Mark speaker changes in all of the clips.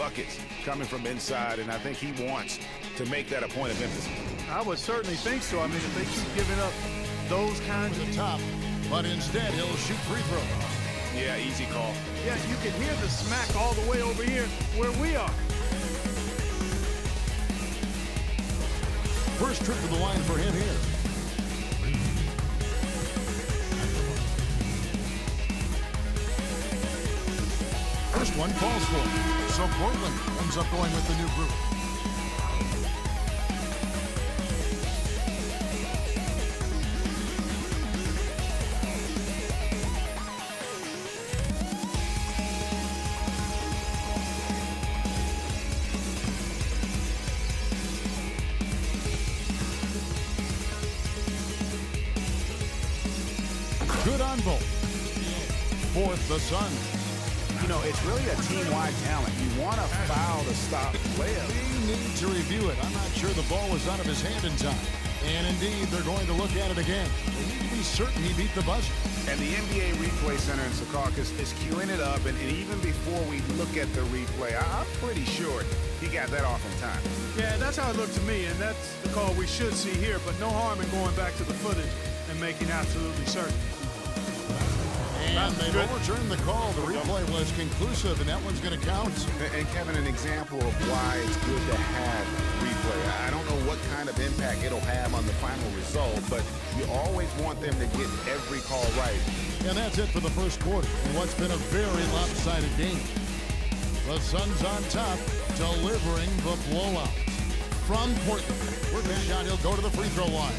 Speaker 1: buckets coming from inside, and I think he wants to make that a point of emphasis.
Speaker 2: I would certainly think so. I mean, if they keep giving up those kinds
Speaker 3: of the top, but instead he'll shoot free throws.
Speaker 1: Yeah, easy call.
Speaker 2: Yeah, you can hear the smack all the way over here where we are.
Speaker 3: First trip to the line for him here. First one falls for him. So Portland ends up going with the new group. Good on both. Fourth, the Suns.
Speaker 1: You know, it's really a team-wide talent. You want to foul to stop layup.
Speaker 3: We need to review it. I'm not sure the ball was out of his hand in time. And indeed, they're going to look at it again. They need to be certain he beat the buzzer.
Speaker 1: And the NBA Replay Center in Secaucus is queuing it up. And even before we look at the replay, I'm pretty sure he got that off in time.
Speaker 2: Yeah, that's how it looked to me. And that's the call we should see here. But no harm in going back to the footage and making absolutely certain.
Speaker 3: And they've overturned the call. The replay was conclusive, and that one's going to count.
Speaker 1: And Kevin, an example of why it's good to have replay. I don't know what kind of impact it'll have on the final result, but you always want them to get every call right.
Speaker 3: And that's it for the first quarter in what's been a very lopsided game. The Suns on top, delivering the blowout. From Portland, where this shot, he'll go to the free throw line.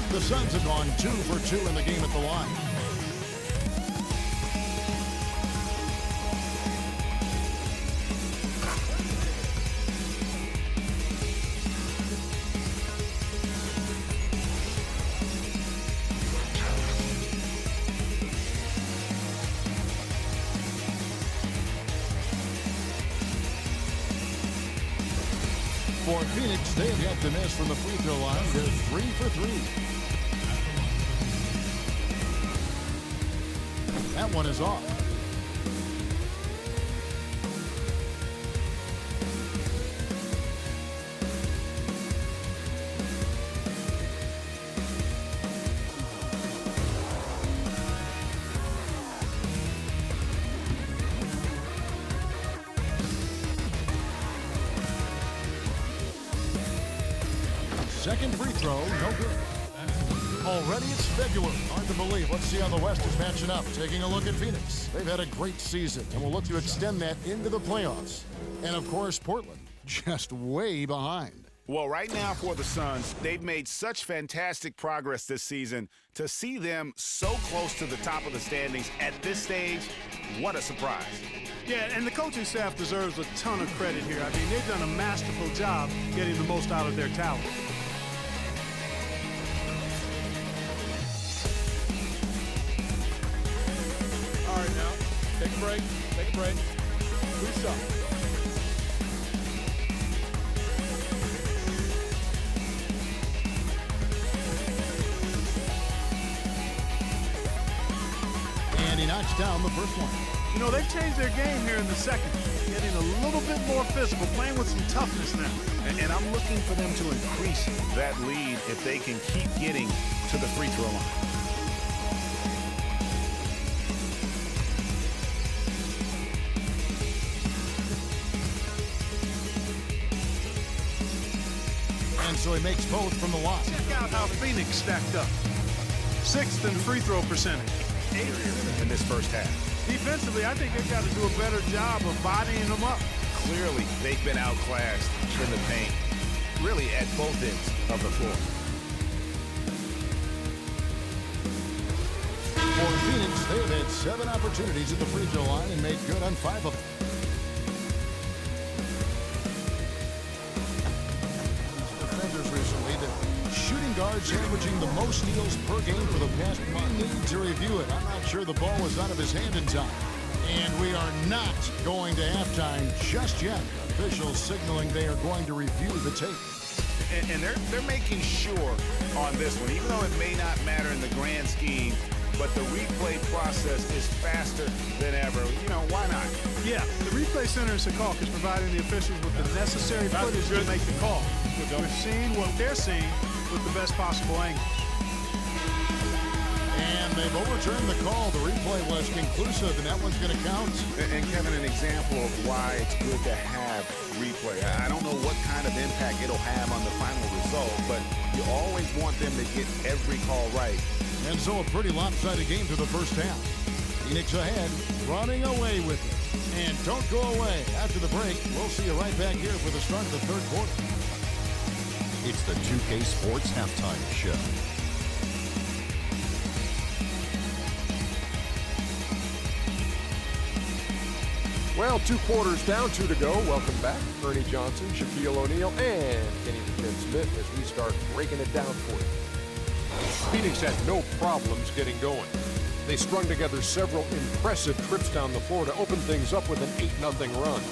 Speaker 3: The Suns have gone 2 for 2 in the game at the line. For Phoenix, they have yet to miss from the free throw line. They're 3 for 3. That one is off. Second free throw, no good. Already it's February. Hard to believe. Let's see how the West is matching up. Taking a look at Phoenix. They've had a great season, and will look to extend that into the playoffs. And, of course, Portland, just way behind.
Speaker 1: Well, right now for the Suns, they've made such fantastic progress this season. To see them so close to the top of the standings at this stage, what a surprise.
Speaker 2: Yeah, and the coaching staff deserves a ton of credit here. I mean, they've done a masterful job getting the most out of their talent. All right, now, take a break, boost up.
Speaker 3: And he knocks down the first one.
Speaker 2: You know, they've changed their game here in the second, getting a little bit more physical, playing with some toughness now.
Speaker 1: And I'm looking for them to increase that lead if they can keep getting to the free throw line.
Speaker 3: And so he makes both from the line.
Speaker 2: Check out how Phoenix stacked up. 6th in free throw percentage. 8th
Speaker 1: in this first half.
Speaker 2: Defensively, I think they've got to do a better job of bodying them up.
Speaker 1: Clearly, they've been outclassed in the paint, really at both ends of the floor.
Speaker 3: For Phoenix, they've had 7 opportunities at the free throw line and made good on 5 of them. Defenders recently, the shooting guards averaging the most steals per game for the past month. We need to review it. I'm not sure the ball was out of his hand in time. And we are not going to halftime just yet. Officials signaling they are going to review the tape.
Speaker 1: And they're making sure on this one, even though it may not matter in the grand scheme, but the replay process is faster than ever. You know, why not?
Speaker 2: Yeah, the replay center in Secaucus is providing the officials with the necessary footage to make the call. We're seeing what they're seeing with the best possible angles.
Speaker 3: And they've overturned the call. The replay was conclusive, and that one's going to count.
Speaker 1: And Kevin, an example of why it's good to have replay. I don't know what kind of impact it'll have on the final result, but you always want them to get every call right.
Speaker 3: And so a pretty lopsided game through the first half. Phoenix ahead, running away with it. And don't go away. After the break, we'll see you right back here for the start of the third quarter.
Speaker 4: It's the 2K Sports Halftime Show.
Speaker 5: Well, 2 quarters down, 2 to go. Welcome back. Ernie Johnson, Shaquille O'Neal, and Kenny the Jet Smith as we start breaking it down for you. Phoenix had no problems getting going. They strung together several impressive trips down the floor to open things up with an 8-0 run.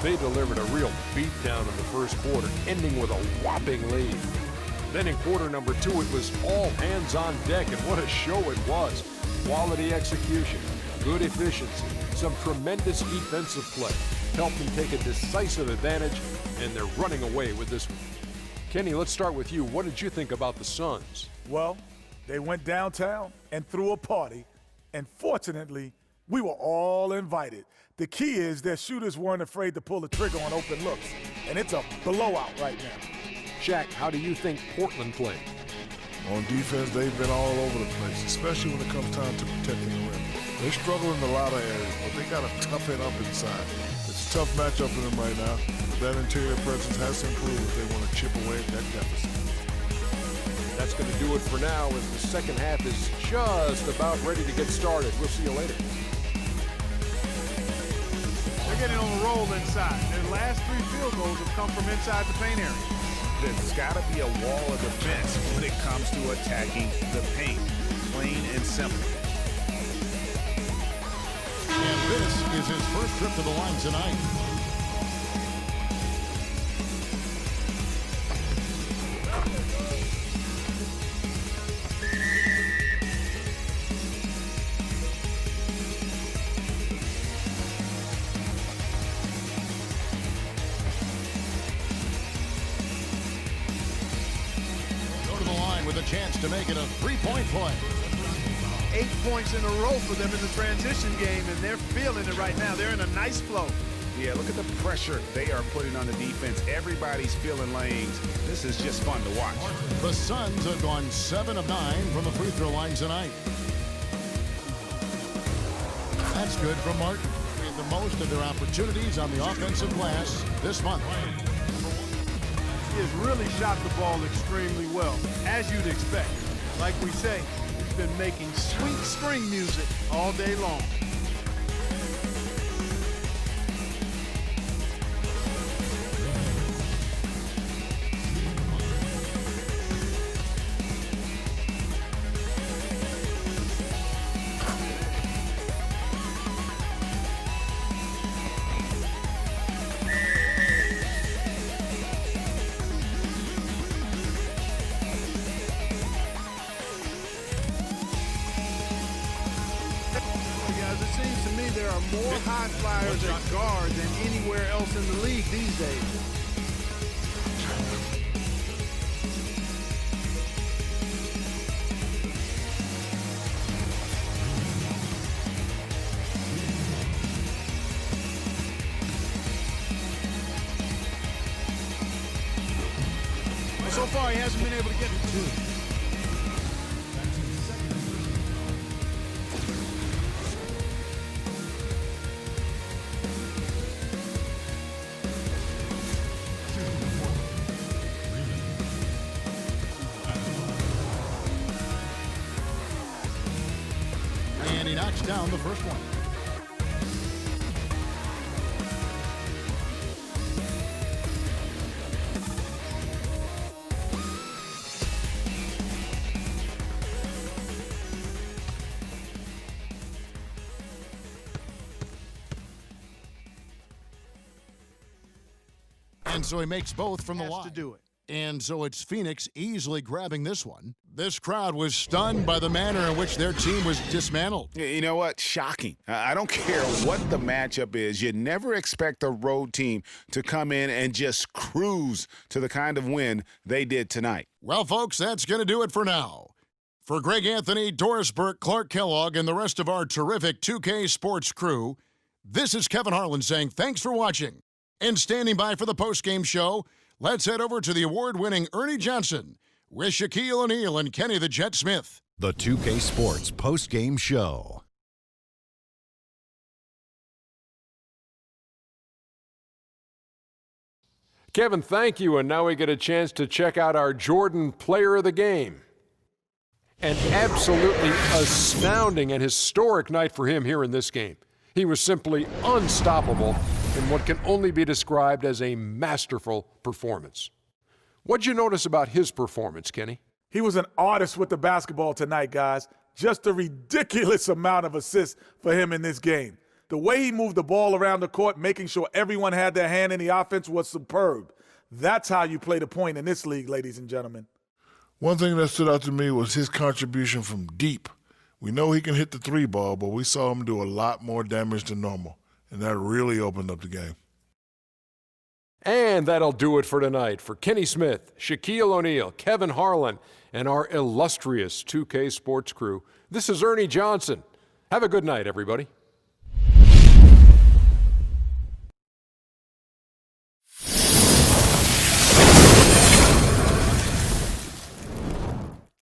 Speaker 5: They delivered a real beatdown in the first quarter, ending with a whopping lead. Then in quarter number 2, it was all hands on deck, and what a show it was. Quality execution, good efficiency, some tremendous defensive play helped them take a decisive advantage, and they're running away with this one. Kenny, let's start with you. What did you think about the Suns?
Speaker 6: Well, they went downtown and threw a party, and fortunately, we were all invited. The key is their shooters weren't afraid to pull the trigger on open looks, and it's a blowout right now.
Speaker 5: Shaq, how do you think Portland played?
Speaker 7: On defense, they've been all over the place, especially when it comes time to protecting the rim. They struggle in a lot of areas, but they got to tough it up inside. It's a tough matchup for them right now, but that interior presence has to improve if they want to chip away at that deficit.
Speaker 5: That's going to do it for now as the second half is just about ready to get started. We'll see you later.
Speaker 2: They're getting on the roll inside. Their last 3 field goals have come from inside the paint area.
Speaker 1: There's got to be a wall of defense when it comes to attacking the paint. Plain and simple.
Speaker 3: And this is his first trip to the line tonight. Go to the line with a chance to make it a 3-point play.
Speaker 2: 8 points in a row for them in the transition game, and they're feeling it right now. They're in a nice flow.
Speaker 1: Yeah, look at the pressure they are putting on the defense. Everybody's feeling lanes. This is just fun to watch.
Speaker 3: The Suns have gone 7 of 9 from the free throw line tonight. That's good from Martin. Made the most of their opportunities on the offensive glass this month.
Speaker 2: He has really shot the ball extremely well, as you'd expect. Like we say, he's been making sweet string music all day long. It seems to me there are more high flyers at guard than anywhere else in the league these days. Well, so far he hasn't been able to get to 2.
Speaker 3: And he knocks down the first one. And so he makes both from the
Speaker 2: Has
Speaker 3: line.
Speaker 2: to do it.
Speaker 3: And so it's Phoenix easily grabbing this one. This crowd was stunned by the manner in which their team was dismantled.
Speaker 1: You know what? Shocking. I don't care what the matchup is. You never expect a road team to come in and just cruise to the kind of win they did tonight.
Speaker 3: Well, folks, that's going to do it for now. For Greg Anthony, Doris Burke, Clark Kellogg, and the rest of our terrific 2K Sports crew, this is Kevin Harlan saying thanks for watching. And standing by for the postgame show, let's head over to the award-winning Ernie Johnson with Shaquille O'Neal and Kenny the Jet Smith.
Speaker 4: The 2K Sports post-game show.
Speaker 5: Kevin, thank you. And now we get a chance to check out our Jordan Player of the Game. An absolutely astounding and historic night for him here in this game. He was simply unstoppable in what can only be described as a masterful performance. What'd you notice about his performance, Kenny?
Speaker 6: He was an artist with the basketball tonight, guys. Just a ridiculous amount of assists for him in this game. The way he moved the ball around the court, making sure everyone had their hand in the offense, was superb. That's how you play the point in this league, ladies and gentlemen.
Speaker 7: One thing that stood out to me was his contribution from deep. We know he can hit the three ball, but we saw him do a lot more damage than normal, and that really opened up the game.
Speaker 5: And that'll do it for tonight. For Kenny Smith, Shaquille O'Neal, Kevin Harlan, and our illustrious 2K Sports crew, this is Ernie Johnson. Have a good night, everybody.